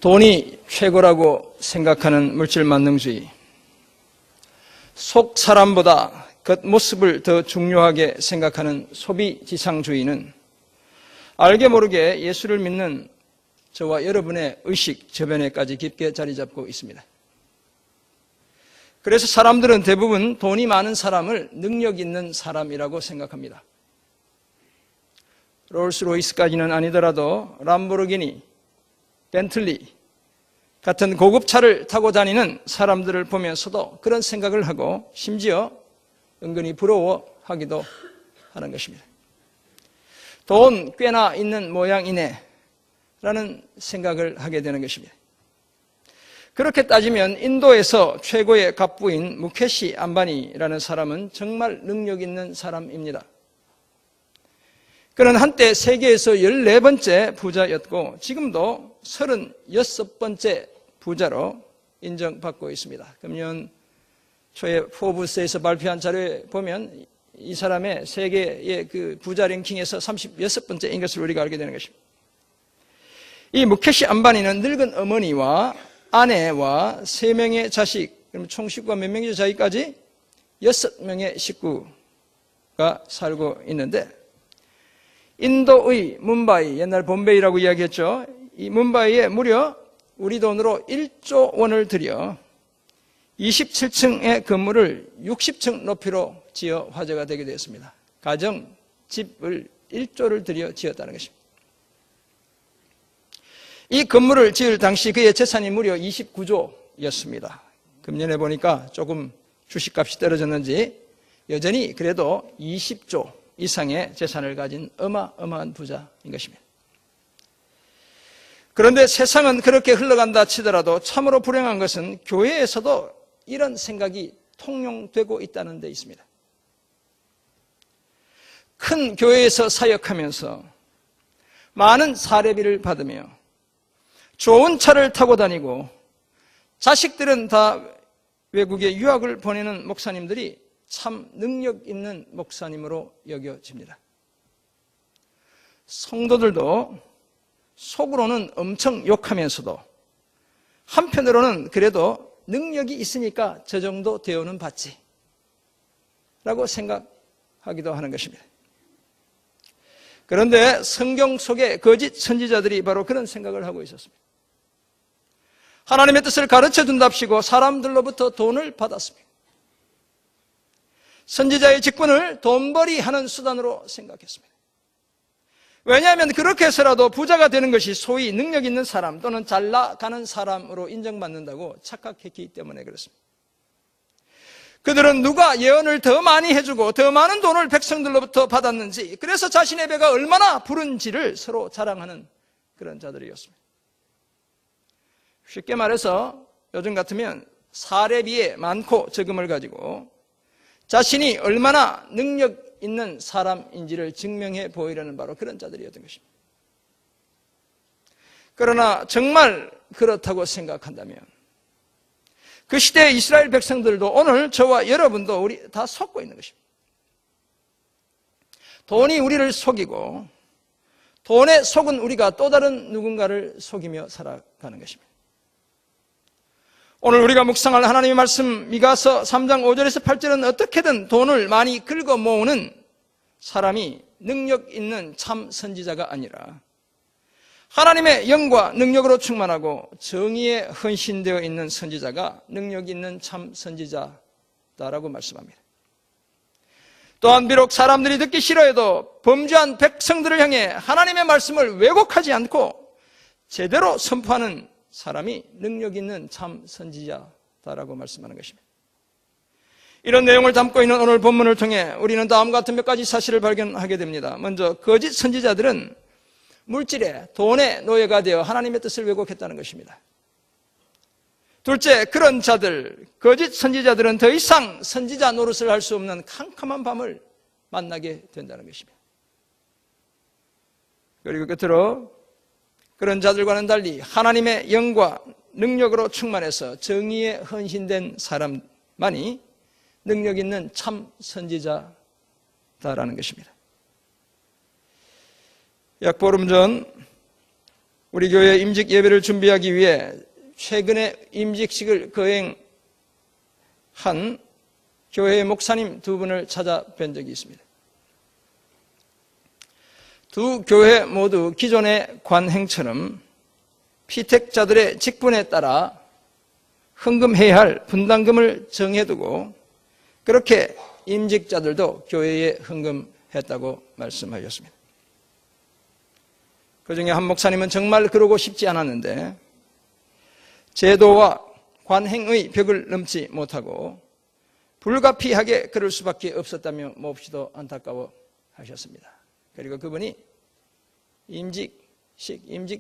돈이 최고라고 생각하는 물질만능주의, 속 사람보다 겉모습을 더 중요하게 생각하는 소비지상주의는 알게 모르게 예수를 믿는 저와 여러분의 의식 저변에까지 깊게 자리 잡고 있습니다. 그래서 사람들은 대부분 돈이 많은 사람을 능력 있는 사람이라고 생각합니다. 롤스로이스까지는 아니더라도 람보르기니, 벤틀리 같은 고급차를 타고 다니는 사람들을 보면서도 그런 생각을 하고 심지어 은근히 부러워하기도 하는 것입니다. 돈 꽤나 있는 모양이네 라는 생각을 하게 되는 것입니다. 그렇게 따지면 인도에서 최고의 갑부인 무케시 암바니라는 사람은 정말 능력 있는 사람입니다. 그는 한때 세계에서 14번째 부자였고 지금도 36번째 부자로 인정받고 있습니다. 금년 초에 포브스에서 발표한 자료에 보면 이 사람의 세계의 그 부자 랭킹에서 36번째인 것을 우리가 알게 되는 것입니다. 이 무케시 암바니는 늙은 어머니와 아내와 3명의 자식, 그럼 총 식구가 몇 명이죠? 자기까지 6명의 식구가 살고 있는데 인도의 뭄바이, 옛날 bombay라고 이야기했죠. 이 뭄바이에 무려 우리 돈으로 1조 원을 들여 27층의 건물을 60층 높이로 지어 화제가 되게 되었습니다. 가정, 집을 1조를 들여 지었다는 것입니다. 이 건물을 지을 당시 그의 재산이 무려 29조였습니다. 금년에 보니까 조금 주식값이 떨어졌는지 여전히 그래도 20조 이상의 재산을 가진 어마어마한 부자인 것입니다. 그런데 세상은 그렇게 흘러간다 치더라도 참으로 불행한 것은 교회에서도 이런 생각이 통용되고 있다는 데 있습니다. 큰 교회에서 사역하면서 많은 사례비를 받으며 좋은 차를 타고 다니고 자식들은 다 외국에 유학을 보내는 목사님들이 참 능력 있는 목사님으로 여겨집니다. 성도들도 속으로는 엄청 욕하면서도 한편으로는 그래도 능력이 있으니까 저 정도 대우는 받지 라고 생각하기도 하는 것입니다. 그런데 성경 속의 거짓 선지자들이 바로 그런 생각을 하고 있었습니다. 하나님의 뜻을 가르쳐 준답시고 사람들로부터 돈을 받았습니다. 선지자의 직분을 돈벌이하는 수단으로 생각했습니다. 왜냐하면 그렇게 해서라도 부자가 되는 것이 소위 능력 있는 사람 또는 잘 나가는 사람으로 인정받는다고 착각했기 때문에 그렇습니다. 그들은 누가 예언을 더 많이 해주고 더 많은 돈을 백성들로부터 받았는지, 그래서 자신의 배가 얼마나 부른지를 서로 자랑하는 그런 자들이었습니다. 쉽게 말해서 요즘 같으면 사례비에 많고 적음을 가지고 자신이 얼마나 능력 있는 사람인지를 증명해 보이려는 바로 그런 자들이었던 것입니다. 그러나 정말 그렇다고 생각한다면 그 시대의 이스라엘 백성들도 오늘 저와 여러분도 우리 다 속고 있는 것입니다. 돈이 우리를 속이고 돈에 속은 우리가 또 다른 누군가를 속이며 살아가는 것입니다. 오늘 우리가 묵상할 하나님의 말씀 미가서 3장 5절에서 8절은 어떻게든 돈을 많이 긁어 모으는 사람이 능력 있는 참 선지자가 아니라 하나님의 영과 능력으로 충만하고 정의에 헌신되어 있는 선지자가 능력 있는 참 선지자다라고 말씀합니다. 또한 비록 사람들이 듣기 싫어해도 범죄한 백성들을 향해 하나님의 말씀을 왜곡하지 않고 제대로 선포하는 사람이 능력 있는 참 선지자다라고 말씀하는 것입니다. 이런 내용을 담고 있는 오늘 본문을 통해 우리는 다음과 같은 몇 가지 사실을 발견하게 됩니다. 먼저 거짓 선지자들은 물질에 돈의 노예가 되어 하나님의 뜻을 왜곡했다는 것입니다. 둘째, 그런 자들, 거짓 선지자들은 더 이상 선지자 노릇을 할 수 없는 캄캄한 밤을 만나게 된다는 것입니다. 그리고 끝으로 그런 자들과는 달리 하나님의 영과 능력으로 충만해서 정의에 헌신된 사람만이 능력 있는 참 선지자다라는 것입니다. 약 보름 전 우리 교회 임직 예배를 준비하기 위해 최근에 임직식을 거행한 교회의 목사님 두 분을 찾아뵌 적이 있습니다. 두 교회 모두 기존의 관행처럼 피택자들의 직분에 따라 헌금해야 할 분담금을 정해두고 그렇게 임직자들도 교회에 헌금했다고 말씀하셨습니다. 그중에 한 목사님은 정말 그러고 싶지 않았는데 제도와 관행의 벽을 넘지 못하고 불가피하게 그럴 수밖에 없었다며 몹시도 안타까워 하셨습니다. 그리고 그분이 임직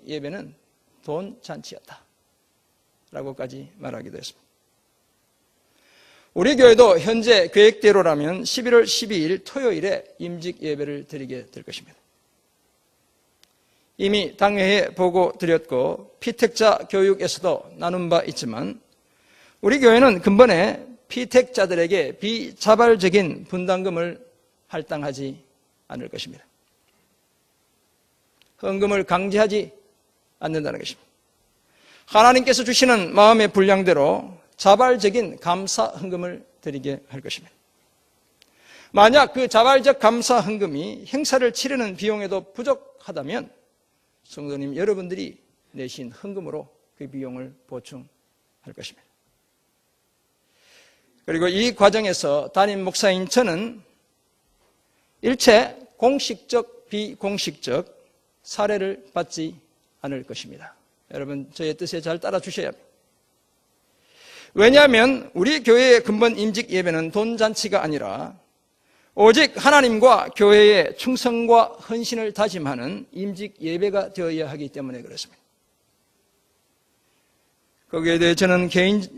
예배는 돈 잔치였다 라고까지 말하기도 했습니다. 우리 교회도 현재 계획대로라면 11월 12일 토요일에 임직 예배를 드리게 될 것입니다. 이미 당회에 보고 드렸고 피택자 교육에서도 나눈 바 있지만 우리 교회는 근본에 피택자들에게 비자발적인 분담금을 할당하지 않을 것입니다. 헌금을 강제하지 않는다는 것입니다. 하나님께서 주시는 마음의 분량대로 자발적인 감사 헌금을 드리게 할 것입니다. 만약 그 자발적 감사 헌금이 행사를 치르는 비용에도 부족하다면 성도님 여러분들이 내신 헌금으로 그 비용을 보충할 것입니다. 그리고 이 과정에서 담임 목사인 저는 일체 공식적, 비공식적 사례를 받지 않을 것입니다. 여러분 저의 뜻에 잘 따라주셔야 합니다. 왜냐하면 우리 교회의 근본 임직 예배는 돈잔치가 아니라 오직 하나님과 교회의 충성과 헌신을 다짐하는 임직 예배가 되어야 하기 때문에 그렇습니다. 거기에 대해 저는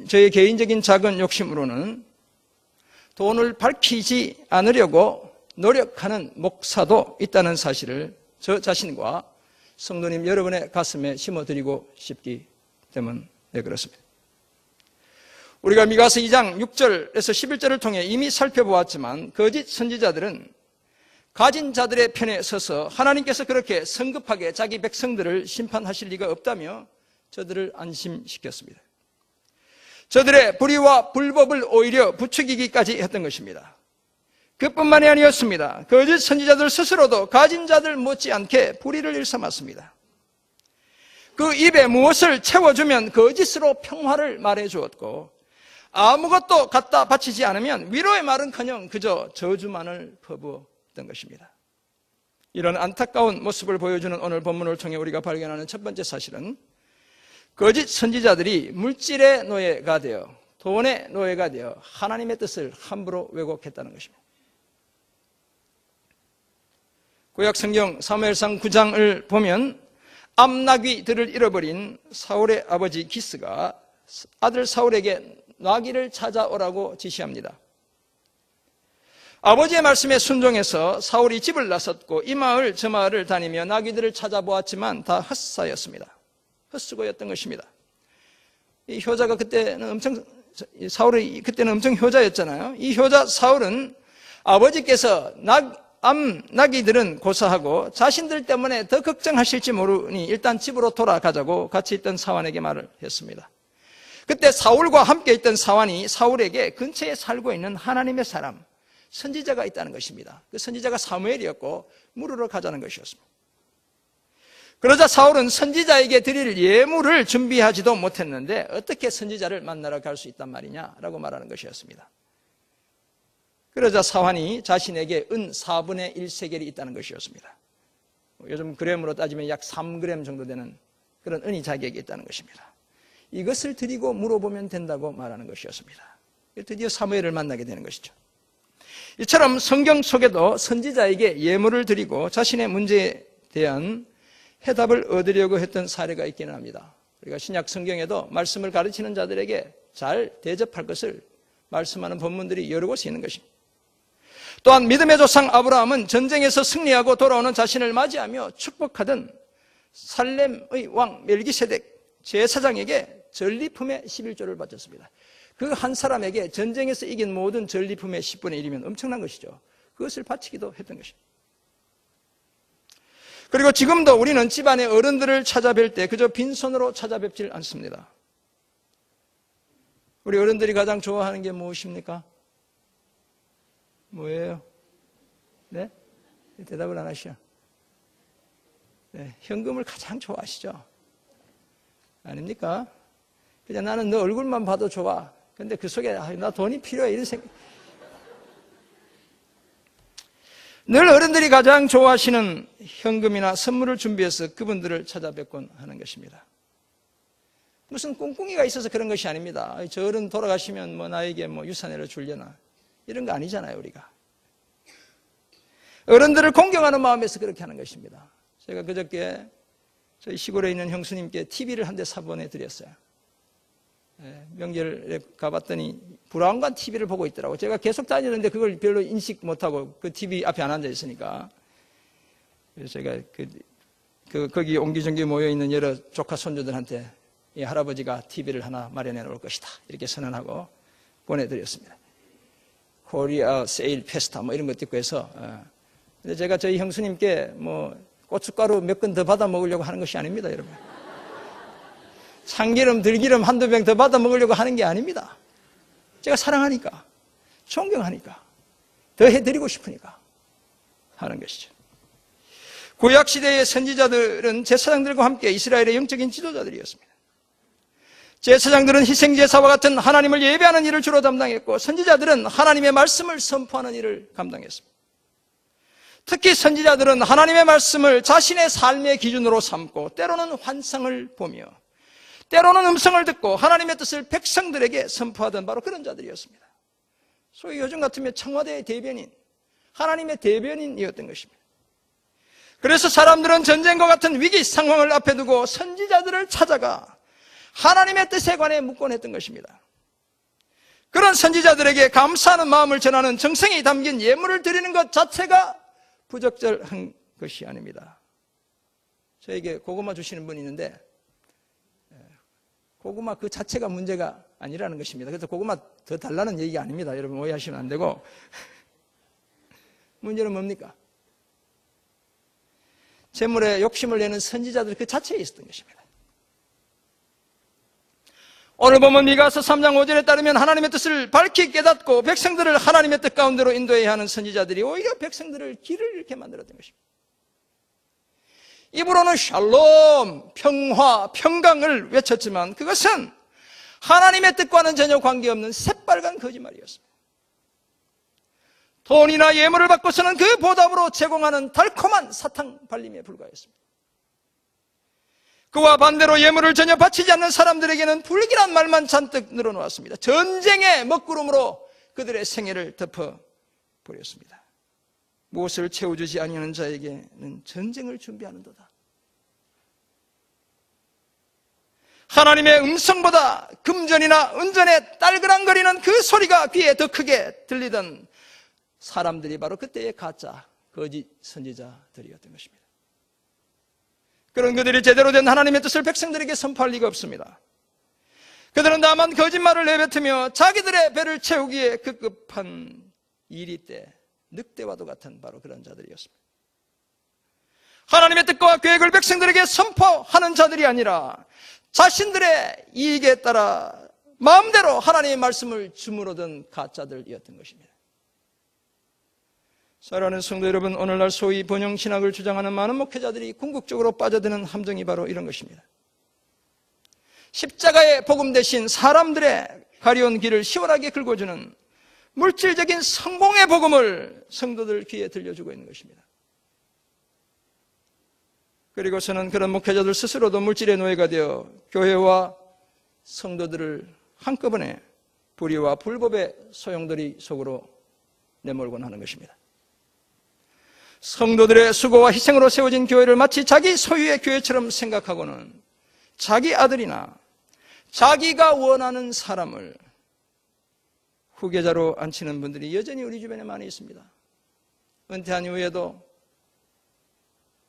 저의 개인적인 작은 욕심으로는 돈을 밝히지 않으려고 노력하는 목사도 있다는 사실을 저 자신과 성도님 여러분의 가슴에 심어드리고 싶기 때문에 그렇습니다. 우리가 미가서 2장 6절에서 11절을 통해 이미 살펴보았지만 거짓 선지자들은 가진 자들의 편에 서서 하나님께서 그렇게 성급하게 자기 백성들을 심판하실 리가 없다며 저들을 안심시켰습니다. 저들의 불의와 불법을 오히려 부추기기까지 했던 것입니다. 그뿐만이 아니었습니다. 거짓 선지자들 스스로도 가진 자들 못지않게 불의를 일삼았습니다. 그 입에 무엇을 채워주면 거짓으로 평화를 말해주었고 아무것도 갖다 바치지 않으면 위로의 말은커녕 그저 저주만을 퍼부었던 것입니다. 이런 안타까운 모습을 보여주는 오늘 본문을 통해 우리가 발견하는 첫 번째 사실은 거짓 선지자들이 물질의 노예가 되어 돈의 노예가 되어 하나님의 뜻을 함부로 왜곡했다는 것입니다. 구약 성경 사무엘상 9장을 보면 암나귀들을 잃어버린 사울의 아버지 기스가 아들 사울에게 나귀를 찾아오라고 지시합니다. 아버지의 말씀에 순종해서 사울이 집을 나섰고 이 마을 저 마을을 다니며 나귀들을 찾아보았지만 다 헛사였습니다. 헛수고였던 것입니다. 이 효자가 사울이 그때는 엄청 효자였잖아요. 이 효자 사울은 아버지께서 나귀들은 고사하고 자신들 때문에 더 걱정하실지 모르니 일단 집으로 돌아가자고 같이 있던 사환에게 말을 했습니다. 그때 사울과 함께 있던 사환이 사울에게 근처에 살고 있는 하나님의 사람, 선지자가 있다는 것입니다. 그 선지자가 사무엘이었고 물으러 가자는 것이었습니다. 그러자 사울은 선지자에게 드릴 예물을 준비하지도 못했는데 어떻게 선지자를 만나러 갈 수 있단 말이냐라고 말하는 것이었습니다. 그러자 사환이 자신에게 은 4분의 1세겔이 있다는 것이었습니다. 요즘 그램으로 따지면 약 3g 정도 되는 그런 은이 자기에게 있다는 것입니다. 이것을 드리고 물어보면 된다고 말하는 것이었습니다. 드디어 사무엘을 만나게 되는 것이죠. 이처럼 성경 속에도 선지자에게 예물을 드리고 자신의 문제에 대한 해답을 얻으려고 했던 사례가 있기는 합니다. 우리가 신약 성경에도 말씀을 가르치는 자들에게 잘 대접할 것을 말씀하는 본문들이 여러 곳에 있는 것입니다. 또한 믿음의 조상 아브라함은 전쟁에서 승리하고 돌아오는 자신을 맞이하며 축복하던 살렘의 왕 멜기세덱 제사장에게 전리품의 11조를 바쳤습니다. 그 한 사람에게 전쟁에서 이긴 모든 전리품의 10분의 1이면 엄청난 것이죠. 그것을 바치기도 했던 것입니다. 그리고 지금도 우리는 집안의 어른들을 찾아뵐 때 그저 빈손으로 찾아뵙질 않습니다. 우리 어른들이 가장 좋아하는 게 무엇입니까? 뭐예요? 네? 대답을 안 하시죠? 네, 현금을 가장 좋아하시죠? 아닙니까? 그냥 나는 너 얼굴만 봐도 좋아. 근데 그 속에 나 돈이 필요해 이런 생각. 늘 어른들이 가장 좋아하시는 현금이나 선물을 준비해서 그분들을 찾아뵙곤 하는 것입니다. 무슨 꿍꿍이가 있어서 그런 것이 아닙니다. 저 어른 돌아가시면 뭐 나에게 뭐 유산이라도 주려나 이런 거 아니잖아요, 우리가. 어른들을 공경하는 마음에서 그렇게 하는 것입니다. 제가 그저께 저희 시골에 있는 형수님께 TV를 한 대 사보내드렸어요. 명절에 가봤더니 브라운관 TV를 보고 있더라고요. 제가 계속 다니는데 그걸 별로 인식 못하고 그 TV 앞에 안 앉아 있으니까. 그래서 제가 거기 옹기종기 모여있는 여러 조카 손주들한테 이 할아버지가 TV를 하나 마련해 놓을 것이다. 이렇게 선언하고 보내드렸습니다. 코리아 세일 페스타 뭐 이런 것도 있고 해서. 근데 제가 저희 형수님께 뭐 고춧가루 몇 건 더 받아 먹으려고 하는 것이 아닙니다, 여러분. 참기름, 들기름 한두 병 더 받아 먹으려고 하는 게 아닙니다. 제가 사랑하니까, 존경하니까, 더 해드리고 싶으니까 하는 것이죠. 구약시대의 선지자들은 제사장들과 함께 이스라엘의 영적인 지도자들이었습니다. 제사장들은 희생제사와 같은 하나님을 예배하는 일을 주로 담당했고, 선지자들은 하나님의 말씀을 선포하는 일을 감당했습니다. 특히 선지자들은 하나님의 말씀을 자신의 삶의 기준으로 삼고 때로는 환상을 보며 때로는 음성을 듣고 하나님의 뜻을 백성들에게 선포하던 바로 그런 자들이었습니다. 소위 요즘 같으면 청와대의 대변인, 하나님의 대변인이었던 것입니다. 그래서 사람들은 전쟁과 같은 위기 상황을 앞에 두고 선지자들을 찾아가 하나님의 뜻에 관해 묻곤 했던 것입니다. 그런 선지자들에게 감사하는 마음을 전하는 정성이 담긴 예물을 드리는 것 자체가 부적절한 것이 아닙니다. 저에게 고구마 주시는 분이 있는데 고구마 그 자체가 문제가 아니라는 것입니다. 그래서 고구마 더 달라는 얘기가 아닙니다. 여러분 오해하시면 안 되고 문제는 뭡니까? 재물에 욕심을 내는 선지자들 그 자체에 있었던 것입니다. 오늘 보면 미가서 3장 5절에 따르면 하나님의 뜻을 밝히 깨닫고 백성들을 하나님의 뜻 가운데로 인도해야 하는 선지자들이 오히려 백성들을 길을 잃게 만들었던 것입니다. 입으로는 샬롬, 평화, 평강을 외쳤지만 그것은 하나님의 뜻과는 전혀 관계없는 새빨간 거짓말이었습니다. 돈이나 예물을 받고서는 그 보답으로 제공하는 달콤한 사탕 발림에 불과했습니다. 그와 반대로 예물을 전혀 바치지 않는 사람들에게는 불길한 말만 잔뜩 늘어놓았습니다. 전쟁의 먹구름으로 그들의 생애를 덮어버렸습니다. 무엇을 채워주지 아니하는 자에게는 전쟁을 준비하는도다. 하나님의 음성보다 금전이나 은전에 딸그랑거리는 그 소리가 귀에 더 크게 들리던 사람들이 바로 그때의 가짜 거짓 선지자들이었던 것입니다. 그런 그들이 제대로 된 하나님의 뜻을 백성들에게 선포할 리가 없습니다. 그들은 다만 거짓말을 내뱉으며 자기들의 배를 채우기에 급급한 일이 때 늑대와도 같은 바로 그런 자들이었습니다. 하나님의 뜻과 계획을 백성들에게 선포하는 자들이 아니라 자신들의 이익에 따라 마음대로 하나님의 말씀을 주무르던 가짜들이었던 것입니다. 사랑하는 성도 여러분, 오늘날 소위 번영신학을 주장하는 많은 목회자들이 궁극적으로 빠져드는 함정이 바로 이런 것입니다. 십자가의 복음 대신 사람들의 가려운 길을 시원하게 긁어주는 물질적인 성공의 복음을 성도들 귀에 들려주고 있는 것입니다. 그리고서는 그런 목회자들 스스로도 물질의 노예가 되어 교회와 성도들을 한꺼번에 불의와 불법의 소용돌이 속으로 내몰곤 하는 것입니다. 성도들의 수고와 희생으로 세워진 교회를 마치 자기 소유의 교회처럼 생각하고는 자기 아들이나 자기가 원하는 사람을 후계자로 앉히는 분들이 여전히 우리 주변에 많이 있습니다. 은퇴한 이후에도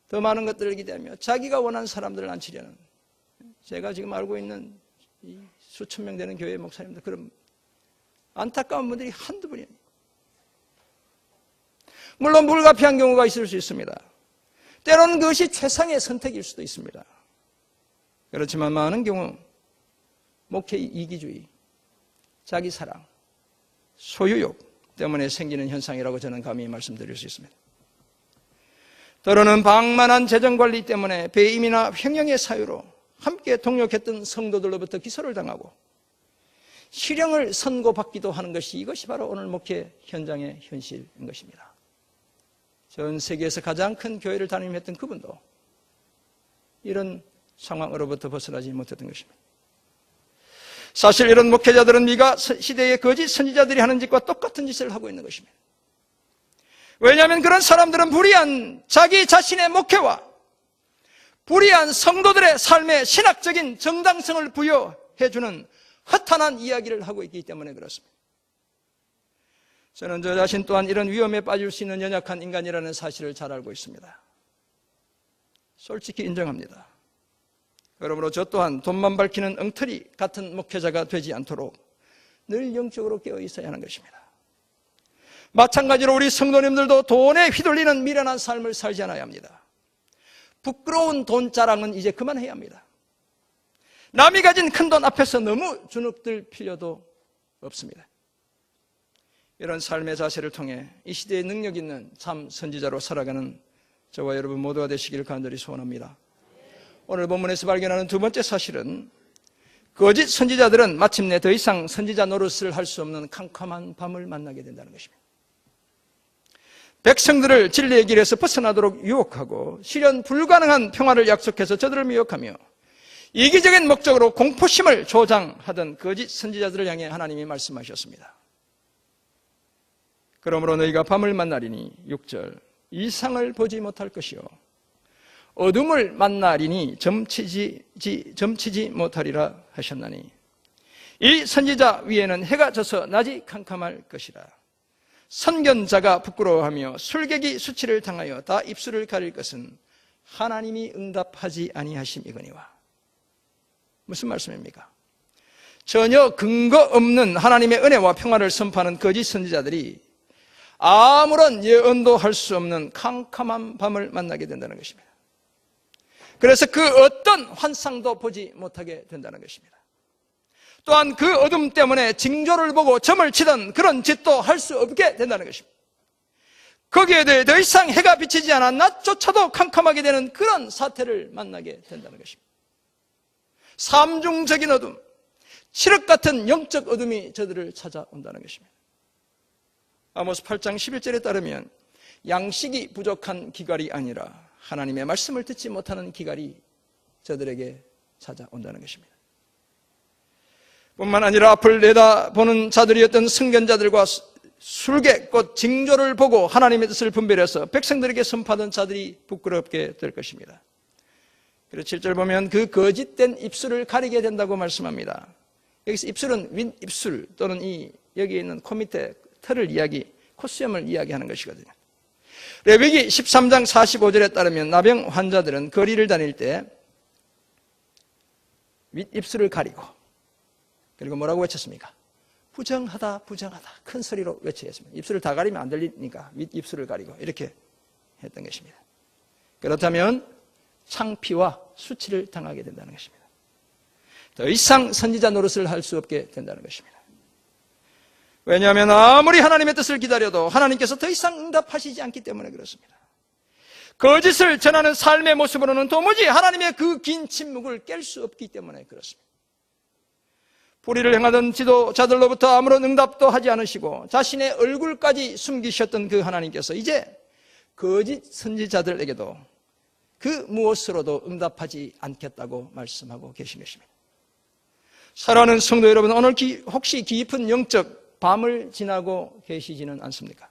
더 많은 것들을 기대하며 자기가 원하는 사람들을 앉히려는, 제가 지금 알고 있는 이 수천 명 되는 교회 목사님들, 그런 안타까운 분들이 한두 분이 아니에요. 물론 불가피한 경우가 있을 수 있습니다. 때로는 그것이 최상의 선택일 수도 있습니다. 그렇지만 많은 경우 목회의 이기주의, 자기사랑, 소유욕 때문에 생기는 현상이라고 저는 감히 말씀드릴 수 있습니다. 때로는 방만한 재정관리 때문에 배임이나 횡령의 사유로 함께 동역했던 성도들로부터 기소를 당하고 실형을 선고받기도 하는 것이, 이것이 바로 오늘 목회 현장의 현실인 것입니다. 전 세계에서 가장 큰 교회를 담임했던 그분도 이런 상황으로부터 벗어나지 못했던 것입니다. 사실 이런 목회자들은 미가 시대의 거짓 선지자들이 하는 짓과 똑같은 짓을 하고 있는 것입니다. 왜냐하면 그런 사람들은 불의한 자기 자신의 목회와 불의한 성도들의 삶에 신학적인 정당성을 부여해주는 허탄한 이야기를 하고 있기 때문에 그렇습니다. 저는 저 자신 또한 이런 위험에 빠질 수 있는 연약한 인간이라는 사실을 잘 알고 있습니다. 솔직히 인정합니다. 그러므로 저 또한 돈만 밝히는 엉터리 같은 목회자가 되지 않도록 늘 영적으로 깨어 있어야 하는 것입니다. 마찬가지로 우리 성도님들도 돈에 휘둘리는 미련한 삶을 살지 않아야 합니다. 부끄러운 돈 자랑은 이제 그만해야 합니다. 남이 가진 큰 돈 앞에서 너무 주눅들 필요도 없습니다. 이런 삶의 자세를 통해 이 시대에 능력 있는 참 선지자로 살아가는 저와 여러분 모두가 되시기를 간절히 소원합니다. 오늘 본문에서 발견하는 두 번째 사실은 거짓 선지자들은 마침내 더 이상 선지자 노릇을 할 수 없는 캄캄한 밤을 만나게 된다는 것입니다. 백성들을 진리의 길에서 벗어나도록 유혹하고 실현 불가능한 평화를 약속해서 저들을 미혹하며 이기적인 목적으로 공포심을 조장하던 거짓 선지자들을 향해 하나님이 말씀하셨습니다. 그러므로 너희가 밤을 만나리니 6절 이상을 보지 못할 것이요 어둠을 만나리니 점치지 못하리라 하셨나니 이 선지자 위에는 해가 져서 낮이 캄캄할 것이라. 선견자가 부끄러워하며 술객이 수치를 당하여 다 입술을 가릴 것은 하나님이 응답하지 아니하심이거니와. 무슨 말씀입니까? 전혀 근거 없는 하나님의 은혜와 평화를 선포하는 거짓 선지자들이 아무런 예언도 할 수 없는 캄캄한 밤을 만나게 된다는 것입니다. 그래서 그 어떤 환상도 보지 못하게 된다는 것입니다. 또한 그 어둠 때문에 징조를 보고 점을 치던 그런 짓도 할 수 없게 된다는 것입니다. 거기에 대해 더 이상 해가 비치지 않아 낮조차도 캄캄하게 되는 그런 사태를 만나게 된다는 것입니다. 삼중적인 어둠, 칠흑 같은 영적 어둠이 저들을 찾아온다는 것입니다. 아모스 8장 11절에 따르면 양식이 부족한 기갈이 아니라 하나님의 말씀을 듣지 못하는 기갈이 저들에게 찾아온다는 것입니다. 뿐만 아니라 앞을 내다보는 자들이었던 선견자들과 술객 곧 징조를 보고 하나님의 뜻을 분별해서 백성들에게 선포하던 자들이 부끄럽게 될 것입니다. 그래서 7절 보면 그 거짓된 입술을 가리게 된다고 말씀합니다. 여기서 입술은 윗입술 또는 여기에 있는 코 밑에 털을 콧수염을 이야기하는 것이거든요. 레위기 13장 45절에 따르면 나병 환자들은 거리를 다닐 때 윗입술을 가리고 그리고 뭐라고 외쳤습니까? 부정하다 부정하다 큰 소리로 외쳤습니다. 입술을 다 가리면 안 들리니까 윗입술을 가리고 이렇게 했던 것입니다. 그렇다면 창피와 수치를 당하게 된다는 것입니다. 더 이상 선지자 노릇을 할 수 없게 된다는 것입니다. 왜냐하면 아무리 하나님의 뜻을 기다려도 하나님께서 더 이상 응답하시지 않기 때문에 그렇습니다. 거짓을 전하는 삶의 모습으로는 도무지 하나님의 그 긴 침묵을 깰 수 없기 때문에 그렇습니다. 불의를 행하던 지도자들로부터 아무런 응답도 하지 않으시고 자신의 얼굴까지 숨기셨던 그 하나님께서 이제 거짓 선지자들에게도 그 무엇으로도 응답하지 않겠다고 말씀하고 계신 것입니다. 사랑하는 성도 여러분, 오늘 혹시 깊은 영적 밤을 지나고 계시지는 않습니까?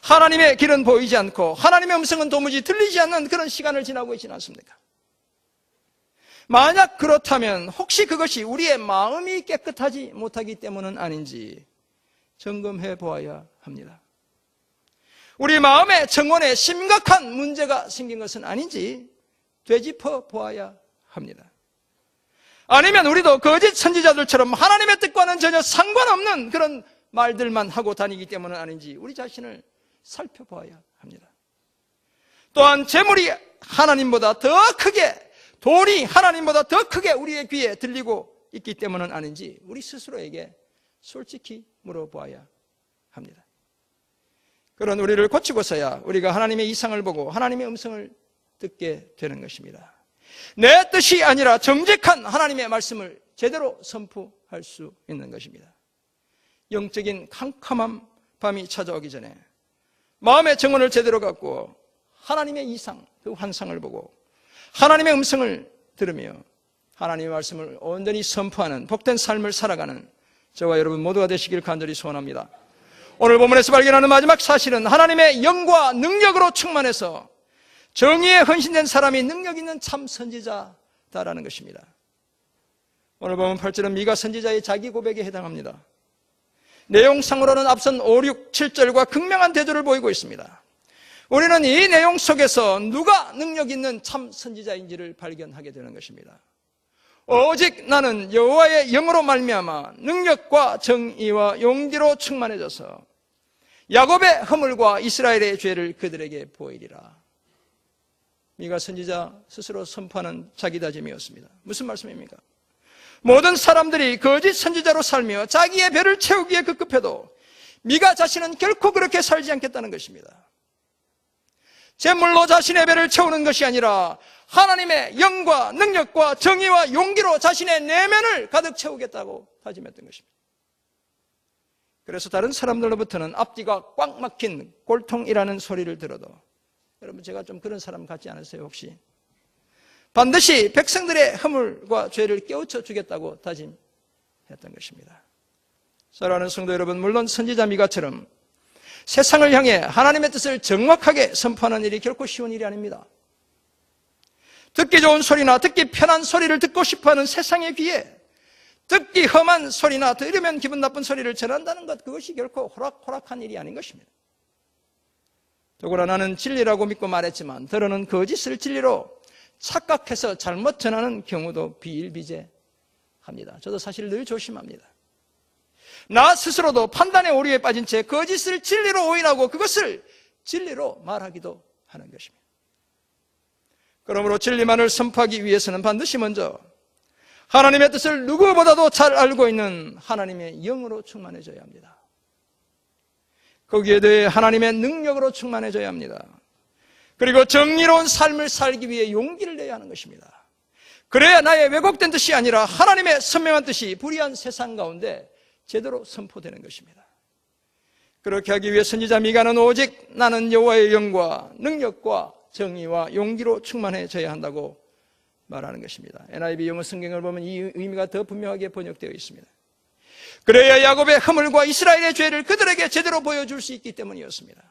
하나님의 길은 보이지 않고 하나님의 음성은 도무지 들리지 않는 그런 시간을 지나고 있지는 않습니까? 만약 그렇다면 혹시 그것이 우리의 마음이 깨끗하지 못하기 때문은 아닌지 점검해 보아야 합니다. 우리 마음의 정원에 심각한 문제가 생긴 것은 아닌지 되짚어 보아야 합니다. 아니면 우리도 거짓 선지자들처럼 하나님의 뜻과는 전혀 상관없는 그런 말들만 하고 다니기 때문은 아닌지 우리 자신을 살펴보아야 합니다. 또한 재물이 하나님보다 더 크게, 돈이 하나님보다 더 크게 우리의 귀에 들리고 있기 때문은 아닌지 우리 스스로에게 솔직히 물어보아야 합니다. 그런 우리를 고치고서야 우리가 하나님의 이상을 보고 하나님의 음성을 듣게 되는 것입니다. 내 뜻이 아니라 정직한 하나님의 말씀을 제대로 선포할 수 있는 것입니다. 영적인 캄캄한 밤이 찾아오기 전에 마음의 정원을 제대로 갖고 하나님의 이상, 그 환상을 보고 하나님의 음성을 들으며 하나님의 말씀을 온전히 선포하는 복된 삶을 살아가는 저와 여러분 모두가 되시길 간절히 소원합니다. 오늘 본문에서 발견하는 마지막 사실은 하나님의 영과 능력으로 충만해서 정의에 헌신된 사람이 능력 있는 참 선지자다라는 것입니다. 오늘 본문 8절은 미가 선지자의 자기 고백에 해당합니다. 내용상으로는 앞선 5, 6, 7절과 극명한 대조를 보이고 있습니다. 우리는 이 내용 속에서 누가 능력 있는 참 선지자인지를 발견하게 되는 것입니다. 오직 나는 여호와의 영으로 말미암아 능력과 정의와 용기로 충만해져서 야곱의 허물과 이스라엘의 죄를 그들에게 보이리라. 미가 선지자 스스로 선포하는 자기 다짐이었습니다. 무슨 말씀입니까? 모든 사람들이 거짓 선지자로 살며 자기의 배를 채우기에 급급해도 미가 자신은 결코 그렇게 살지 않겠다는 것입니다. 재물로 자신의 배를 채우는 것이 아니라 하나님의 영과 능력과 정의와 용기로 자신의 내면을 가득 채우겠다고 다짐했던 것입니다. 그래서 다른 사람들로부터는 앞뒤가 꽉 막힌 골통이라는 소리를 들어도, 여러분 제가 좀 그런 사람 같지 않으세요 혹시? 반드시 백성들의 허물과 죄를 깨우쳐 주겠다고 다짐했던 것입니다. 사랑하는 성도 여러분, 물론 선지자 미가처럼 세상을 향해 하나님의 뜻을 정확하게 선포하는 일이 결코 쉬운 일이 아닙니다. 듣기 좋은 소리나 듣기 편한 소리를 듣고 싶어하는 세상의 귀에 듣기 험한 소리나 들으면 기분 나쁜 소리를 전한다는 것, 그것이 결코 호락호락한 일이 아닌 것입니다. 더구나 나는 진리라고 믿고 말했지만 더러는 거짓을 진리로 착각해서 잘못 전하는 경우도 비일비재합니다. 저도 사실 늘 조심합니다. 나 스스로도 판단의 오류에 빠진 채 거짓을 진리로 오인하고 그것을 진리로 말하기도 하는 것입니다. 그러므로 진리만을 선포하기 위해서는 반드시 먼저 하나님의 뜻을 누구보다도 잘 알고 있는 하나님의 영으로 충만해져야 합니다. 거기에 대해 하나님의 능력으로 충만해져야 합니다. 그리고 정의로운 삶을 살기 위해 용기를 내야 하는 것입니다. 그래야 나의 왜곡된 뜻이 아니라 하나님의 선명한 뜻이 불의한 세상 가운데 제대로 선포되는 것입니다. 그렇게 하기 위해 선지자 미가는 오직 나는 여호와의 영과 능력과 정의와 용기로 충만해져야 한다고 말하는 것입니다. NIV 영어 성경을 보면 이 의미가 더 분명하게 번역되어 있습니다. 그래야 야곱의 허물과 이스라엘의 죄를 그들에게 제대로 보여줄 수 있기 때문이었습니다.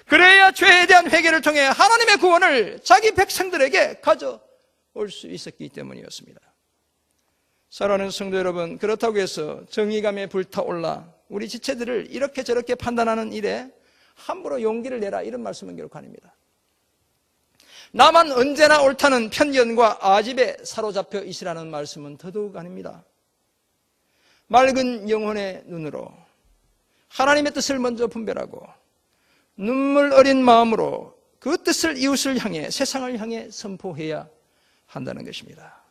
그래야 죄에 대한 회개를 통해 하나님의 구원을 자기 백성들에게 가져올 수 있었기 때문이었습니다. 사랑하는 성도 여러분, 그렇다고 해서 정의감에 불타올라 우리 지체들을 이렇게 저렇게 판단하는 일에 함부로 용기를 내라, 이런 말씀은 결코 아닙니다. 나만 언제나 옳다는 편견과 아집에 사로잡혀 있으라는 말씀은 더더욱 아닙니다. 맑은 영혼의 눈으로 하나님의 뜻을 먼저 분별하고 눈물 어린 마음으로 그 뜻을 이웃을 향해, 세상을 향해 선포해야 한다는 것입니다.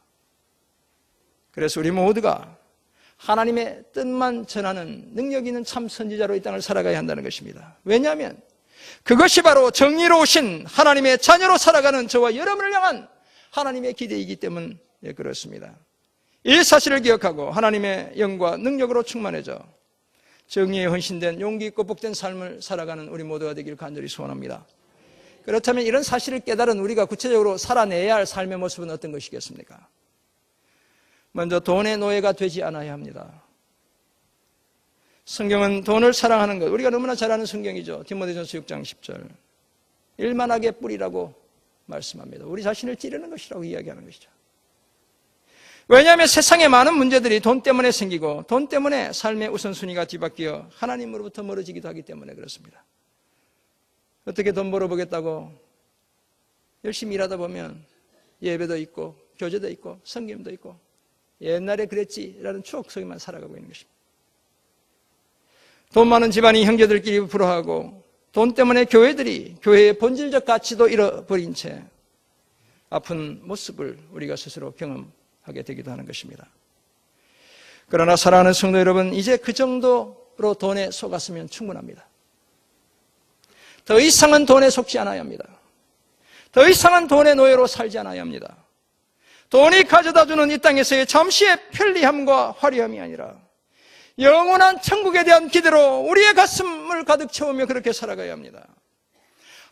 그래서 우리 모두가 하나님의 뜻만 전하는 능력 있는 참 선지자로 이 땅을 살아가야 한다는 것입니다. 왜냐하면 그것이 바로 정의로우신 하나님의 자녀로 살아가는 저와 여러분을 향한 하나님의 기대이기 때문에 그렇습니다. 이 사실을 기억하고 하나님의 영과 능력으로 충만해져 정의에 헌신된 용기 있고 복된 삶을 살아가는 우리 모두가 되기를 간절히 소원합니다. 그렇다면 이런 사실을 깨달은 우리가 구체적으로 살아내야 할 삶의 모습은 어떤 것이겠습니까? 먼저 돈의 노예가 되지 않아야 합니다. 성경은 돈을 사랑하는 것, 우리가 너무나 잘 아는 성경이죠. 디모데전서 6장 10절. 일만하게 뿌리라고 말씀합니다. 우리 자신을 찌르는 것이라고 이야기하는 것이죠. 왜냐하면 세상에 많은 문제들이 돈 때문에 생기고 돈 때문에 삶의 우선순위가 뒤바뀌어 하나님으로부터 멀어지기도 하기 때문에 그렇습니다. 어떻게 돈 벌어보겠다고 열심히 일하다 보면 예배도 있고 교제도 있고 성김도 있고 옛날에 그랬지라는 추억 속에만 살아가고 있는 것입니다. 돈 많은 집안이 형제들끼리 부러워하고 돈 때문에 교회의 본질적 가치도 잃어버린 채 아픈 모습을 우리가 스스로 경험하게 되기도 하는 것입니다. 그러나 사랑하는 성도 여러분, 이제 그 정도로 돈에 속았으면 충분합니다. 더 이상은 돈에 속지 않아야 합니다. 더 이상은 돈의 노예로 살지 않아야 합니다. 돈이 가져다주는 이 땅에서의 잠시의 편리함과 화려함이 아니라 영원한 천국에 대한 기대로 우리의 가슴을 가득 채우며 그렇게 살아가야 합니다.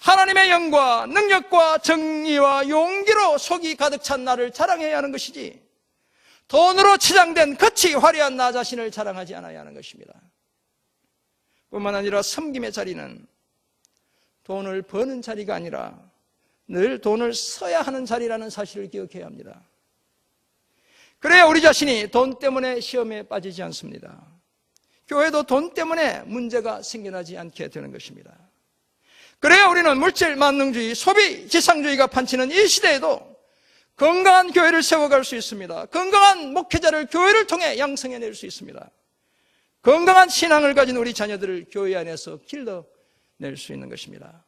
하나님의 영과 능력과 정의와 용기로 속이 가득 찬 나를 자랑해야 하는 것이지, 돈으로 치장된 거치 화려한 나 자신을 자랑하지 않아야 하는 것입니다. 뿐만 아니라 섬김의 자리는 돈을 버는 자리가 아니라 늘 돈을 써야 하는 자리라는 사실을 기억해야 합니다. 그래야 우리 자신이 돈 때문에 시험에 빠지지 않습니다. 교회도 돈 때문에 문제가 생겨나지 않게 되는 것입니다. 그래야 우리는 물질 만능주의, 소비 지상주의가 판치는 이 시대에도 건강한 교회를 세워갈 수 있습니다. 건강한 목회자를 교회를 통해 양성해낼 수 있습니다. 건강한 신앙을 가진 우리 자녀들을 교회 안에서 길러낼 수 있는 것입니다.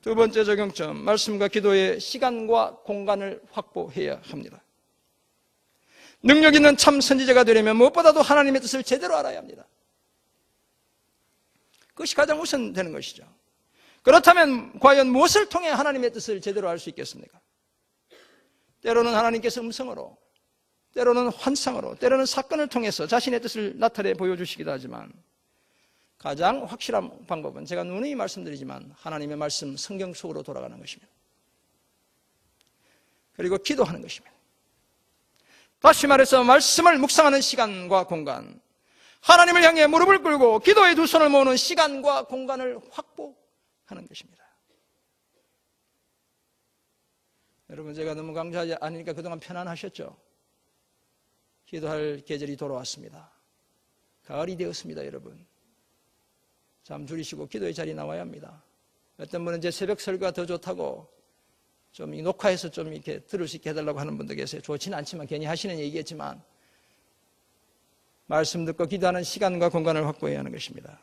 두 번째 적용점, 말씀과 기도의 시간과 공간을 확보해야 합니다. 능력 있는 참 선지자가 되려면 무엇보다도 하나님의 뜻을 제대로 알아야 합니다. 그것이 가장 우선되는 것이죠. 그렇다면 과연 무엇을 통해 하나님의 뜻을 제대로 알 수 있겠습니까? 때로는 하나님께서 음성으로, 때로는 환상으로, 때로는 사건을 통해서 자신의 뜻을 나타내 보여주시기도 하지만 가장 확실한 방법은 제가 누누이 말씀드리지만 하나님의 말씀, 성경 속으로 돌아가는 것입니다. 그리고 기도하는 것입니다. 다시 말해서 말씀을 묵상하는 시간과 공간, 하나님을 향해 무릎을 꿇고 기도의 두 손을 모으는 시간과 공간을 확보하는 것입니다. 여러분, 제가 너무 강조하지 않으니까 그동안 편안하셨죠? 기도할 계절이 돌아왔습니다. 가을이 되었습니다, 여러분. 잠 줄이시고 기도의 자리에 나와야 합니다. 어떤 분은 이제 새벽 설교가 더 좋다고 좀 녹화해서 좀 이렇게 들을 수 있게 해달라고 하는 분도 계세요. 좋지는 않지만 괜히 하시는 얘기겠지만 말씀 듣고 기도하는 시간과 공간을 확보해야 하는 것입니다.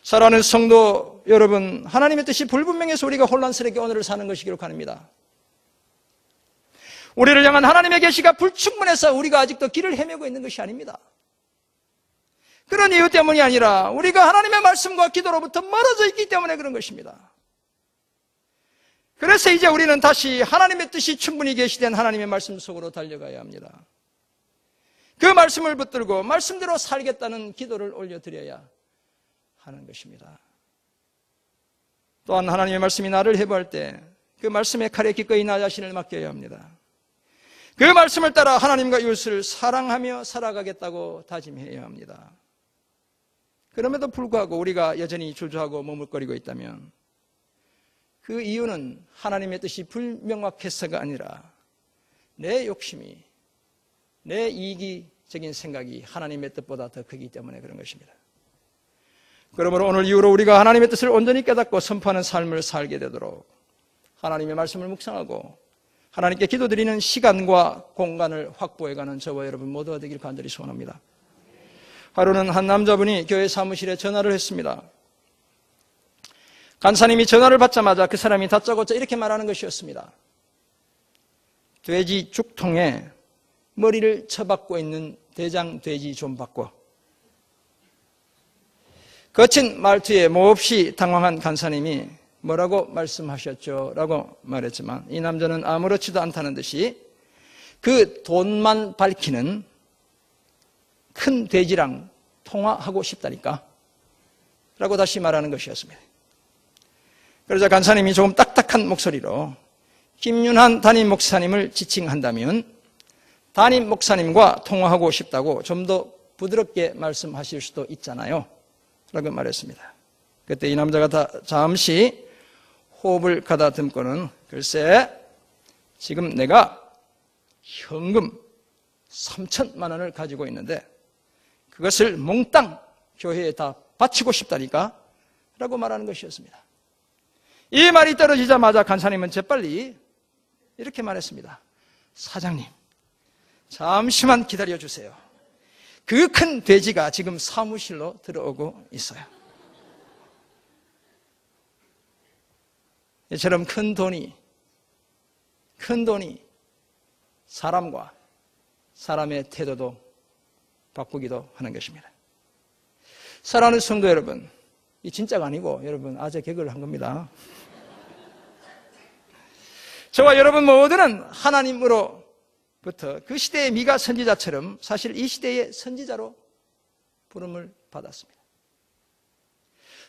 사랑하는 성도 여러분, 하나님의 뜻이 불분명해서 우리가 혼란스럽게 오늘을 사는 것이 기록합니다. 우리를 향한 하나님의 계시가 불충분해서 우리가 아직도 길을 헤매고 있는 것이 아닙니다. 그런 이유 때문이 아니라 우리가 하나님의 말씀과 기도로부터 멀어져 있기 때문에 그런 것입니다. 그래서 이제 우리는 다시 하나님의 뜻이 충분히 계시된 하나님의 말씀 속으로 달려가야 합니다. 그 말씀을 붙들고 말씀대로 살겠다는 기도를 올려드려야 하는 것입니다. 또한 하나님의 말씀이 나를 해부할 때 그 말씀의 칼에 기꺼이 나 자신을 맡겨야 합니다. 그 말씀을 따라 하나님과 이웃을 사랑하며 살아가겠다고 다짐해야 합니다. 그럼에도 불구하고 우리가 여전히 주저하고 머뭇거리고 있다면 그 이유는 하나님의 뜻이 불명확해서가 아니라 내 욕심이, 내 이기적인 생각이 하나님의 뜻보다 더 크기 때문에 그런 것입니다. 그러므로 오늘 이후로 우리가 하나님의 뜻을 온전히 깨닫고 선포하는 삶을 살게 되도록 하나님의 말씀을 묵상하고 하나님께 기도드리는 시간과 공간을 확보해가는 저와 여러분 모두가 되길 간절히 소원합니다. 하루는 한 남자분이 교회 사무실에 전화를 했습니다. 간사님이 전화를 받자마자 그 사람이 다짜고짜 이렇게 말하는 것이었습니다. 돼지 죽통에 머리를 쳐박고 있는 대장 돼지 좀 바꿔. 거친 말투에 몹시 당황한 간사님이 뭐라고 말씀하셨죠? 라고 말했지만 이 남자는 아무렇지도 않다는 듯이 그 돈만 밝히는 큰 돼지랑 통화하고 싶다니까 라고 다시 말하는 것이었습니다. 그러자 간사님이 조금 딱딱한 목소리로 김윤한 담임 목사님을 지칭한다면 담임 목사님과 통화하고 싶다고 좀 더 부드럽게 말씀하실 수도 있잖아요 라고 말했습니다. 그때 이 남자가 잠시 호흡을 가다듬고는 글쎄 지금 내가 현금 3천만 원을 가지고 있는데 그것을 몽땅 교회에 다 바치고 싶다니까 라고 말하는 것이었습니다. 이 말이 떨어지자마자 간사님은 재빨리 이렇게 말했습니다. 사장님, 잠시만 기다려주세요. 그 큰 돼지가 지금 사무실로 들어오고 있어요. 이처럼 큰 돈이 사람과 사람의 태도도 바꾸기도 하는 것입니다. 사랑하는 성도 여러분, 이 진짜가 아니고 여러분 아재 개그를 한 겁니다. 저와 여러분 모두는 하나님으로부터 그 시대의 미가 선지자처럼 사실 이 시대의 선지자로 부름을 받았습니다.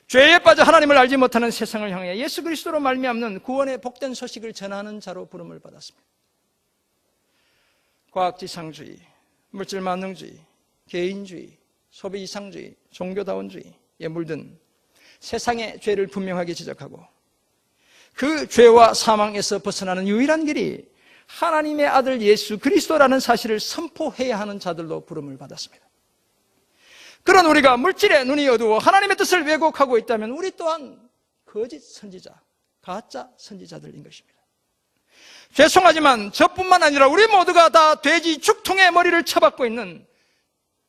죄에 빠져 하나님을 알지 못하는 세상을 향해 예수 그리스도로 말미암는 구원의 복된 소식을 전하는 자로 부름을 받았습니다. 과학지상주의, 물질만능주의, 개인주의, 소비이상주의, 종교다원주의에 물든 세상의 죄를 분명하게 지적하고 그 죄와 사망에서 벗어나는 유일한 길이 하나님의 아들 예수 그리스도라는 사실을 선포해야 하는 자들로 부름을 받았습니다. 그런 우리가 물질에 눈이 어두워 하나님의 뜻을 왜곡하고 있다면 우리 또한 거짓 선지자, 가짜 선지자들인 것입니다. 죄송하지만 저뿐만 아니라 우리 모두가 다 돼지 죽통에 머리를 쳐박고 있는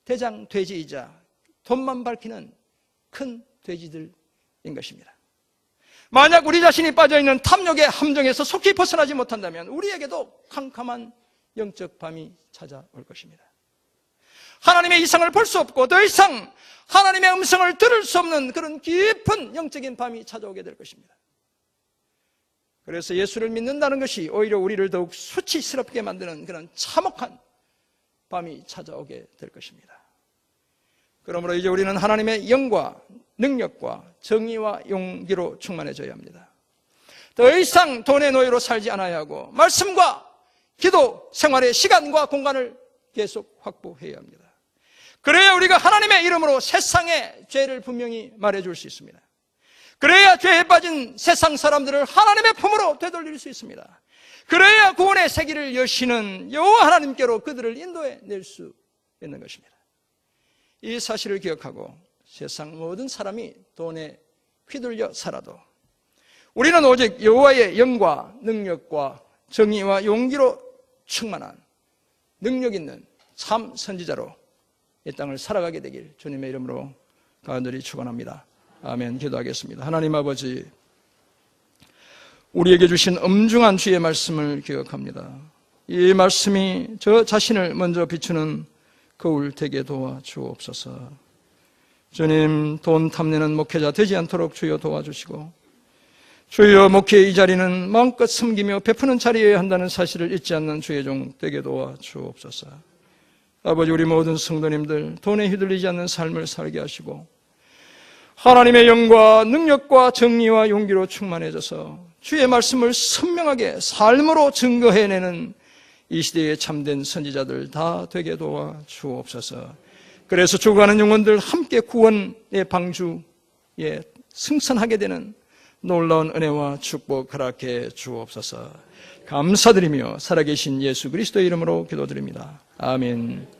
대장 돼지이자 돈만 밝히는 큰 돼지들인 것입니다. 만약 우리 자신이 빠져있는 탐욕의 함정에서 속히 벗어나지 못한다면 우리에게도 캄캄한 영적 밤이 찾아올 것입니다. 하나님의 이상을 볼 수 없고 더 이상 하나님의 음성을 들을 수 없는 그런 깊은 영적인 밤이 찾아오게 될 것입니다. 그래서 예수를 믿는다는 것이 오히려 우리를 더욱 수치스럽게 만드는 그런 참혹한 밤이 찾아오게 될 것입니다. 그러므로 이제 우리는 하나님의 영과 능력과 정의와 용기로 충만해져야 합니다. 더 이상 돈의 노예로 살지 않아야 하고 말씀과 기도 생활의 시간과 공간을 계속 확보해야 합니다. 그래야 우리가 하나님의 이름으로 세상의 죄를 분명히 말해줄 수 있습니다. 그래야 죄에 빠진 세상 사람들을 하나님의 품으로 되돌릴 수 있습니다. 그래야 구원의 세계를 여시는 여호와 하나님께로 그들을 인도해 낼 수 있는 것입니다. 이 사실을 기억하고 세상 모든 사람이 돈에 휘둘려 살아도 우리는 오직 여호와의 영과 능력과 정의와 용기로 충만한 능력 있는 참 선지자로 이 땅을 살아가게 되길 주님의 이름으로 간절히 축원합니다. 아멘. 기도하겠습니다. 하나님 아버지, 우리에게 주신 엄중한 주의 말씀을 기억합니다. 이 말씀이 저 자신을 먼저 비추는 거울 되게 도와주옵소서. 주님, 돈 탐내는 목회자 되지 않도록 주여 도와주시고, 주여 목회의 이 자리는 마음껏 섬기며 베푸는 자리여야 한다는 사실을 잊지 않는 주의 종 되게 도와주옵소서. 아버지, 우리 모든 성도님들 돈에 휘둘리지 않는 삶을 살게 하시고 하나님의 영과 능력과 정의와 용기로 충만해져서 주의 말씀을 선명하게 삶으로 증거해내는 이 시대의 참된 선지자들 다 되게 도와주옵소서. 그래서 죽어가는 영혼들 함께 구원의 방주에 승선하게 되는 놀라운 은혜와 축복 허락해 주옵소서. 감사드리며 살아계신 예수 그리스도의 이름으로 기도드립니다. 아멘.